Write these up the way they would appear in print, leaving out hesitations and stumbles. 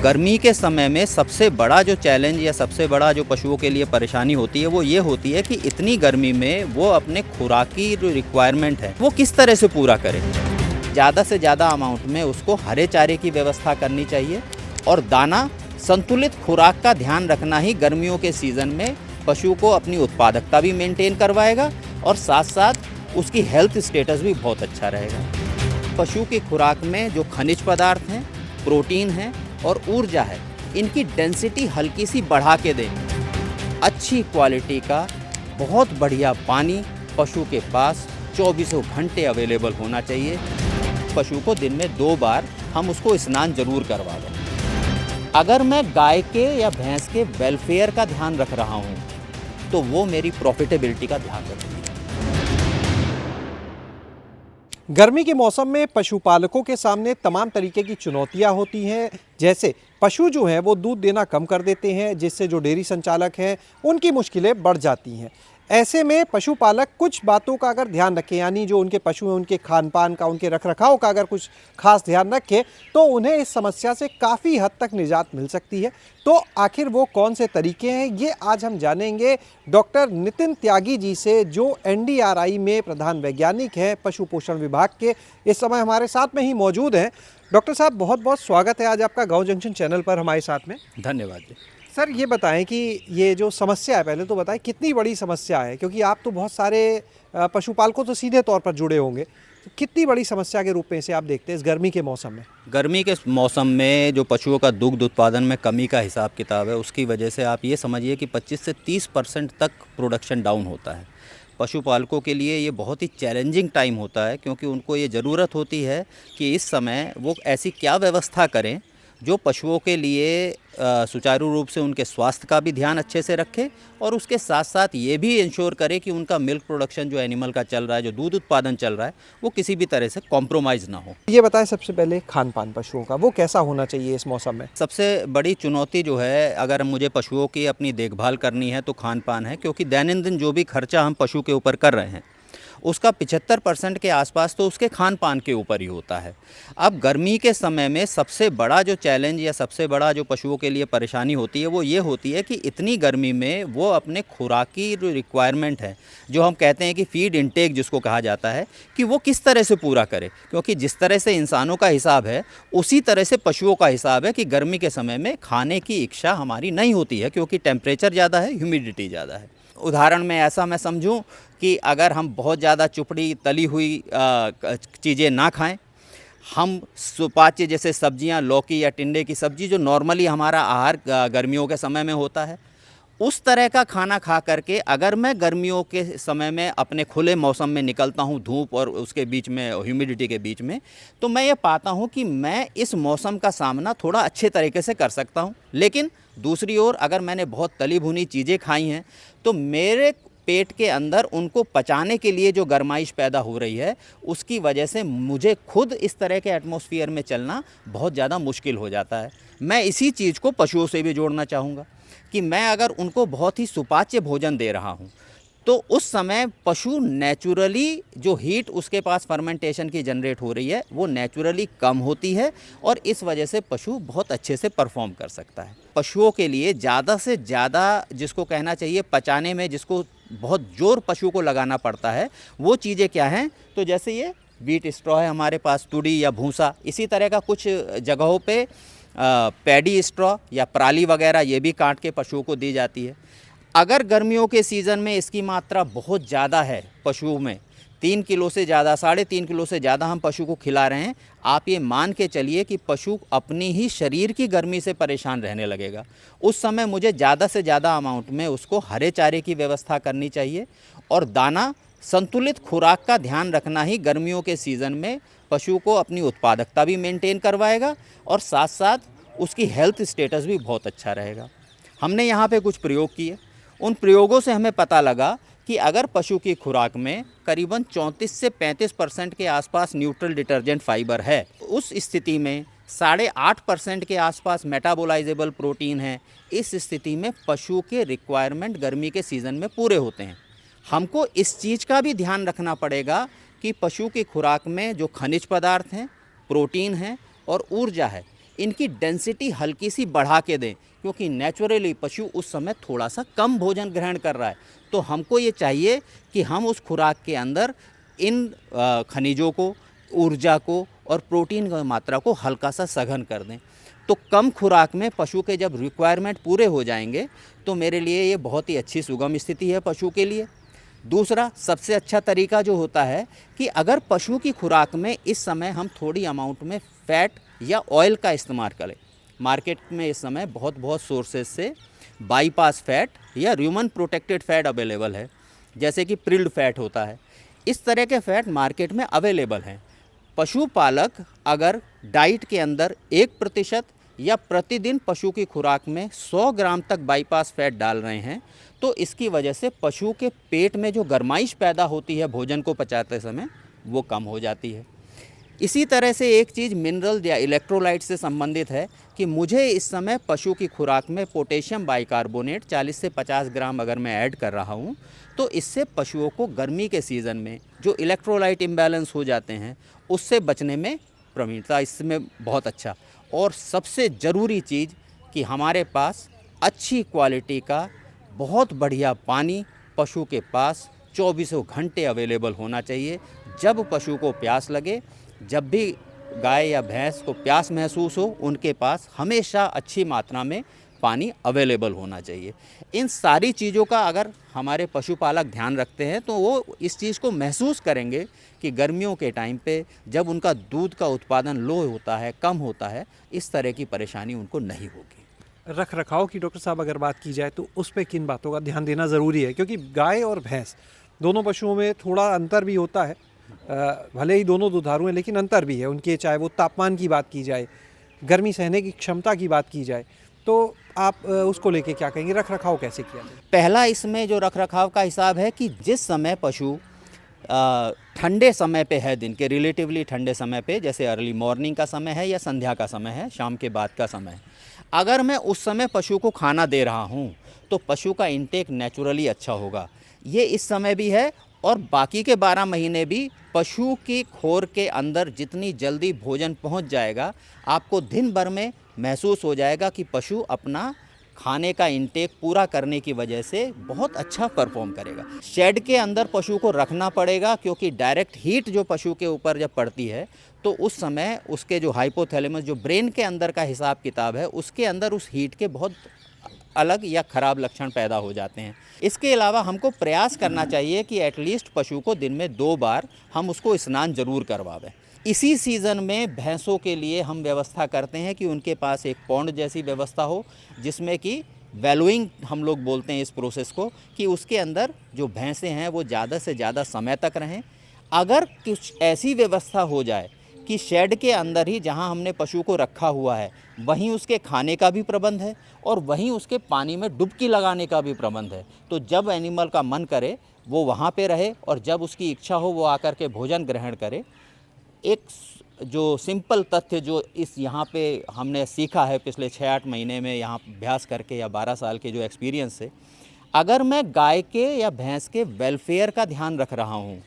गर्मी के समय में सबसे बड़ा जो चैलेंज या सबसे बड़ा जो पशुओं के लिए परेशानी होती है वो ये होती है कि इतनी गर्मी में वो अपने खुराकी जो रिक्वायरमेंट है वो किस तरह से पूरा करे। ज़्यादा से ज़्यादा अमाउंट में उसको हरे चारे की व्यवस्था करनी चाहिए और दाना संतुलित खुराक का ध्यान रखना ही गर्मियों के सीज़न में पशु को अपनी उत्पादकता भी मेंटेन करवाएगा और साथ साथ उसकी हेल्थ स्टेटस भी बहुत अच्छा रहेगा। पशु की खुराक में जो खनिज पदार्थ हैं, प्रोटीन है और ऊर्जा है, इनकी डेंसिटी हल्की सी बढ़ा के दें। अच्छी क्वालिटी का बहुत बढ़िया पानी पशु के पास 24 घंटे अवेलेबल होना चाहिए। पशु को दिन में 2 बार हम उसको स्नान जरूर करवा दें। अगर मैं गाय के या भैंस के वेलफेयर का ध्यान रख रहा हूँ तो वो मेरी प्रॉफिटेबिलिटी का ध्यान रखती है। गर्मी के मौसम में पशुपालकों के सामने तमाम तरीके की चुनौतियां होती हैं, जैसे पशु जो हैं वो दूध देना कम कर देते हैं, जिससे जो डेयरी संचालक हैं उनकी मुश्किलें बढ़ जाती हैं। ऐसे में पशुपालक कुछ बातों का अगर ध्यान रखें, यानी जो उनके पशु हैं उनके खान पान का, उनके रखरखाव का अगर कुछ खास ध्यान रखें तो उन्हें इस समस्या से काफ़ी हद तक निजात मिल सकती है। तो आखिर वो कौन से तरीके हैं, ये आज हम जानेंगे डॉक्टर नितिन त्यागी जी से, जो NDRI में प्रधान वैज्ञानिक हैं पशु पोषण विभाग के। इस समय हमारे साथ में ही मौजूद हैं। डॉक्टर साहब, बहुत बहुत स्वागत है आज आपका गाँव जंक्शन चैनल पर हमारे साथ में। धन्यवाद जी। सर, ये बताएं कि ये जो समस्या है, पहले तो बताएं कितनी बड़ी समस्या है, क्योंकि आप तो बहुत सारे पशुपालकों तो सीधे तौर पर जुड़े होंगे, तो कितनी बड़ी समस्या के रूप में इसे आप देखते हैं इस गर्मी के मौसम में? गर्मी के मौसम में जो पशुओं का दुग्ध उत्पादन में कमी का हिसाब किताब है, उसकी वजह से आप ये समझिए कि 25 से 30% तक प्रोडक्शन डाउन होता है। पशुपालकों के लिए ये बहुत ही चैलेंजिंग टाइम होता है, क्योंकि उनको ये ज़रूरत होती है कि इस समय वो ऐसी क्या व्यवस्था करें जो पशुओं के लिए सुचारू रूप से उनके स्वास्थ्य का भी ध्यान अच्छे से रखे और उसके साथ साथ ये भी इंश्योर करे कि उनका मिल्क प्रोडक्शन जो एनिमल का चल रहा है, जो दूध उत्पादन चल रहा है, वो किसी भी तरह से कॉम्प्रोमाइज़ ना हो। ये बताएं सबसे पहले खान पान पशुओं का वो कैसा होना चाहिए इस मौसम में? सबसे बड़ी चुनौती जो है, अगर मुझे पशुओं की अपनी देखभाल करनी है तो खान पान है, क्योंकि दैनंदिन जो भी खर्चा हम पशु के ऊपर कर रहे हैं उसका 75% के आसपास तो उसके खान पान के ऊपर ही होता है। अब गर्मी के समय में सबसे बड़ा जो चैलेंज या सबसे बड़ा जो पशुओं के लिए परेशानी होती है वो ये होती है कि इतनी गर्मी में वो अपने खुराकी जो रिक्वायरमेंट है, जो हम कहते हैं कि फीड इंटेक जिसको कहा जाता है, कि वो किस तरह से पूरा करे। क्योंकि जिस तरह से इंसानों का हिसाब है उसी तरह से पशुओं का हिसाब है कि गर्मी के समय में खाने की इच्छा हमारी नहीं होती है, क्योंकि टेम्परेचर ज़्यादा है, ह्यूमिडिटी ज़्यादा है। उदाहरण में ऐसा मैं समझूं कि अगर हम बहुत ज़्यादा चुपड़ी तली हुई चीज़ें ना खाएं, हम सुपाच्य जैसे सब्जियां, लौकी या टिंडे की सब्जी जो नॉर्मली हमारा आहार गर्मियों के समय में होता है, उस तरह का खाना खा करके अगर मैं गर्मियों के समय में अपने खुले मौसम में निकलता हूं, धूप और उसके बीच में ह्यूमिडिटी के बीच में, तो मैं ये पाता हूं कि मैं इस मौसम का सामना थोड़ा अच्छे तरीके से कर सकता हूं। लेकिन दूसरी ओर अगर मैंने बहुत तली भुनी चीज़ें खाई हैं तो मेरे पेट के अंदर उनको पचाने के लिए जो गर्माइश पैदा हो रही है, उसकी वजह से मुझे खुद इस तरह के एटमॉस्फेयर में चलना बहुत ज़्यादा मुश्किल हो जाता है। मैं इसी चीज़ को पशुओं से भी जोड़ना चाहूँगा कि मैं अगर उनको बहुत ही सुपाच्य भोजन दे रहा हूँ तो उस समय पशु नेचुरली जो हीट उसके पास फर्मेंटेशन की जनरेट हो रही है वो नेचुरली कम होती है और इस वजह से पशु बहुत अच्छे से परफॉर्म कर सकता है। पशुओं के लिए ज़्यादा से ज़्यादा जिसको कहना चाहिए पचाने में, जिसको बहुत जोर पशु को लगाना पड़ता है, वो चीज़ें क्या हैं, तो जैसे ये व्हीट स्ट्रॉ है हमारे पास, तुड़ी या भूसा, इसी तरह का कुछ जगहों पे पैडी स्ट्रॉ या पराली वगैरह ये भी काट के पशुओं को दी जाती है। अगर गर्मियों के सीज़न में इसकी मात्रा बहुत ज़्यादा है पशुओं में, 3 किलो से ज़्यादा, 3.5 किलो से ज़्यादा हम पशु को खिला रहे हैं, आप ये मान के चलिए कि पशु अपनी ही शरीर की गर्मी से परेशान रहने लगेगा। उस समय मुझे ज़्यादा से ज़्यादा अमाउंट में उसको हरे चारे की व्यवस्था करनी चाहिए और दाना संतुलित खुराक का ध्यान रखना ही गर्मियों के सीज़न में पशु को अपनी उत्पादकता भी मेंटेन करवाएगा और साथ साथ उसकी हेल्थ स्टेटस भी बहुत अच्छा रहेगा। हमने यहाँ पे कुछ प्रयोग किए। उन प्रयोगों से हमें पता लगा कि अगर पशु की खुराक में करीबन 34 से 35% के आसपास न्यूट्रल डिटर्जेंट फाइबर है, उस स्थिति में 8.5% के आसपास मेटाबोलाइजेबल प्रोटीन है, इस स्थिति में पशु के रिक्वायरमेंट गर्मी के सीज़न में पूरे होते हैं। हमको इस चीज़ का भी ध्यान रखना पड़ेगा कि पशु की खुराक में जो खनिज पदार्थ हैं, प्रोटीन है और ऊर्जा है, इनकी डेंसिटी हल्की सी बढ़ा के दें, क्योंकि नेचुरली पशु उस समय थोड़ा सा कम भोजन ग्रहण कर रहा है। तो हमको ये चाहिए कि हम उस खुराक के अंदर इन खनिजों को, ऊर्जा को और प्रोटीन की मात्रा को हल्का सा सघन कर दें। तो कम खुराक में पशु के जब रिक्वायरमेंट पूरे हो जाएंगे तो मेरे लिए ये बहुत ही अच्छी सुगम स्थिति है पशु के लिए। दूसरा सबसे अच्छा तरीका जो होता है कि अगर पशु की खुराक में इस समय हम थोड़ी अमाउंट में फ़ैट या ऑयल का इस्तेमाल करें। मार्केट में इस समय बहुत सोर्सेज से बाईपास फैट या ह्यूमन प्रोटेक्टेड फैट अवेलेबल है, जैसे कि प्रिल्ड फैट होता है। इस तरह के फैट मार्केट में अवेलेबल हैं। पशुपालक अगर डाइट के अंदर 1% या प्रतिदिन पशु की खुराक में 100 ग्राम तक बाईपास फैट डाल रहे हैं तो इसकी वजह से पशु के पेट में जो गर्माइश पैदा होती है भोजन को पचाते समय वो कम हो जाती है। इसी तरह से एक चीज़ मिनरल या इलेक्ट्रोलाइट से संबंधित है कि मुझे इस समय पशु की खुराक में पोटेशियम बाइकार्बोनेट 40 से 50 ग्राम अगर मैं ऐड कर रहा हूँ तो इससे पशुओं को गर्मी के सीज़न में जो इलेक्ट्रोलाइट इम्बैलेंस हो जाते हैं उससे बचने में प्रवीणता इसमें बहुत अच्छा। और सबसे ज़रूरी चीज़ कि हमारे पास अच्छी क्वालिटी का बहुत बढ़िया पानी पशु के पास 24 घंटे अवेलेबल होना चाहिए। जब पशु को प्यास लगे, जब भी गाय या भैंस को प्यास महसूस हो, उनके पास हमेशा अच्छी मात्रा में पानी अवेलेबल होना चाहिए। इन सारी चीज़ों का अगर हमारे पशुपालक ध्यान रखते हैं तो वो इस चीज़ को महसूस करेंगे कि गर्मियों के टाइम पे जब उनका दूध का उत्पादन लो होता है, कम होता है, इस तरह की परेशानी उनको नहीं होगी। रख रखाव की डॉक्टर साहब अगर बात की जाए तो उस पे किन बातों का ध्यान देना ज़रूरी है, क्योंकि गाय और भैंस दोनों पशुओं में थोड़ा अंतर भी होता है। भले ही दोनों दुधारू हैं लेकिन अंतर भी है उनके, चाहे वो तापमान की बात की जाए, गर्मी सहने की क्षमता की बात की जाए, तो आप उसको लेके क्या कहेंगे, रख रखाव कैसे किया जाए? पहला इसमें जो रख रखाव का हिसाब है कि जिस समय पशु ठंडे समय पे है, दिन के रिलेटिवली ठंडे समय पे, जैसे अर्ली मॉर्निंग का समय है या संध्या का समय है, शाम के बाद का समय है, अगर मैं उस समय पशु को खाना दे रहा हूँ तो पशु का इंटेक नेचुरली अच्छा होगा। ये इस समय भी है और बाकी के 12 महीने भी पशु की खोर के अंदर जितनी जल्दी भोजन पहुँच जाएगा, आपको दिन भर में महसूस हो जाएगा कि पशु अपना खाने का इंटेक पूरा करने की वजह से बहुत अच्छा परफॉर्म करेगा। शेड के अंदर पशु को रखना पड़ेगा क्योंकि डायरेक्ट हीट जो पशु के ऊपर जब पड़ती है तो उस समय उसके जो हाइपोथैलेमस, जो ब्रेन के अंदर का हिसाब किताब है, उसके अंदर उस हीट के बहुत अलग या ख़राब लक्षण पैदा हो जाते हैं। इसके अलावा हमको प्रयास करना चाहिए कि एटलीस्ट पशु को दिन में 2 बार हम उसको स्नान ज़रूर करवावें। इसी सीज़न में भैंसों के लिए हम व्यवस्था करते हैं कि उनके पास एक पॉन्ड जैसी व्यवस्था हो, जिसमें कि वैलोइंग हम लोग बोलते हैं इस प्रोसेस को, कि उसके अंदर जो भैंसें हैं वो ज़्यादा से ज़्यादा समय तक रहें। अगर कुछ ऐसी व्यवस्था हो जाए कि शेड के अंदर ही जहां हमने पशु को रखा हुआ है वहीं उसके खाने का भी प्रबंध है और वहीं उसके पानी में डुबकी लगाने का भी प्रबंध है, तो जब एनिमल का मन करे वो वहां पे रहे और जब उसकी इच्छा हो वो आकर के भोजन ग्रहण करे। एक जो सिंपल तथ्य जो इस यहाँ पे हमने सीखा है पिछले 6-8 महीने में यहाँ अभ्यास करके, या 12 साल के जो एक्सपीरियंस से, अगर मैं गाय के या भैंस के वेलफेयर का ध्यान रख रहा हूँ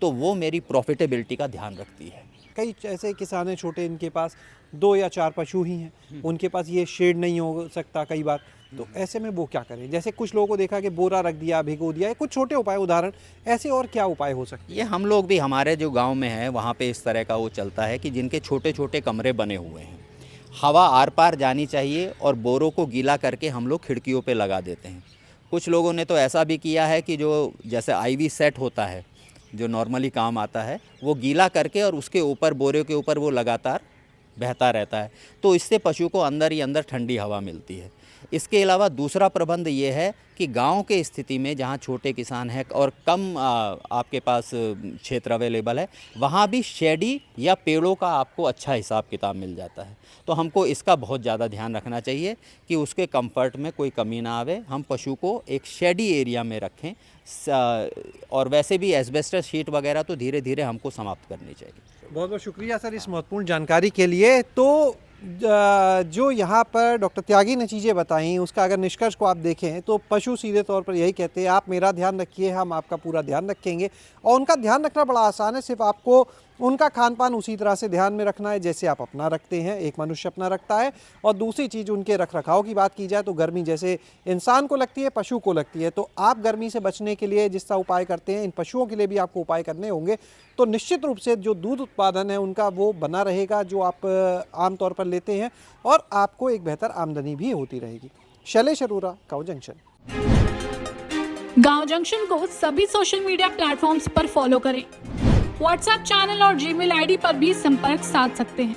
तो वो मेरी प्रॉफिटेबिलिटी का ध्यान रखती है। कई ऐसे किसान हैं छोटे, इनके पास 2 या 4 पशु ही हैं, उनके पास ये शेड नहीं हो सकता कई बार, तो ऐसे में वो क्या करें? जैसे कुछ लोगों को देखा कि बोरा रख दिया, भिगो दिया, कुछ छोटे उपाय उदाहरण, ऐसे और क्या उपाय हो सकते हैं? ये हम लोग भी, हमारे जो गांव में है वहाँ पे इस तरह का वो चलता है कि जिनके छोटे छोटे कमरे बने हुए हैं, हवा आर पार जानी चाहिए और बोरों को गीला करके हम लोग खिड़कियों पे लगा देते हैं। कुछ लोगों ने तो ऐसा भी किया है कि जो जैसे आईवी सेट होता है जो नॉर्मली काम आता है, वो गीला करके और उसके ऊपर, बोरे के ऊपर वो लगातार बहता रहता है, तो इससे पशु को अंदर ही अंदर ठंडी हवा मिलती है। इसके अलावा दूसरा प्रबंध ये है कि गांव के स्थिति में जहां छोटे किसान हैं और कम आपके पास क्षेत्र अवेलेबल है, वहां भी शेडी या पेड़ों का आपको अच्छा हिसाब किताब मिल जाता है। तो हमको इसका बहुत ज़्यादा ध्यान रखना चाहिए कि उसके कंफर्ट में कोई कमी ना आवे। हम पशु को एक शेडी एरिया में रखें और वैसे भी एस्बेस्टस शीट वगैरह तो धीरे धीरे हमको समाप्त करनी चाहिए। बहुत बहुत शुक्रिया सर इस महत्वपूर्ण जानकारी के लिए। तो जो यहाँ पर डॉक्टर त्यागी ने चीज़ें बताई, उसका अगर निष्कर्ष को आप देखें तो पशु सीधे तौर पर यही कहते हैं, आप मेरा ध्यान रखिए, हम आपका पूरा ध्यान रखेंगे। और उनका ध्यान रखना बड़ा आसान है, सिर्फ आपको उनका खान पान उसी तरह से ध्यान में रखना है जैसे आप अपना रखते हैं, एक मनुष्य अपना रखता है। और दूसरी चीज़ उनके रख रखाव की बात की जाए तो गर्मी जैसे इंसान को लगती है, पशु को लगती है। तो आप गर्मी से बचने के लिए जिस तरह उपाय करते हैं, इन पशुओं के लिए भी आपको उपाय करने होंगे। तो निश्चित रूप से जो दूध उत्पादन है उनका वो बना रहेगा जो आप आमतौर पर लेते हैं, और आपको एक बेहतर आमदनी भी होती रहेगी। शैलेश अरोरा, गाँव जंक्शन। गांव जंक्शन को सभी सोशल मीडिया प्लेटफॉर्म्स पर फॉलो करें। व्हाट्सएप चैनल और जीमेल आईडी पर भी संपर्क साध सकते हैं।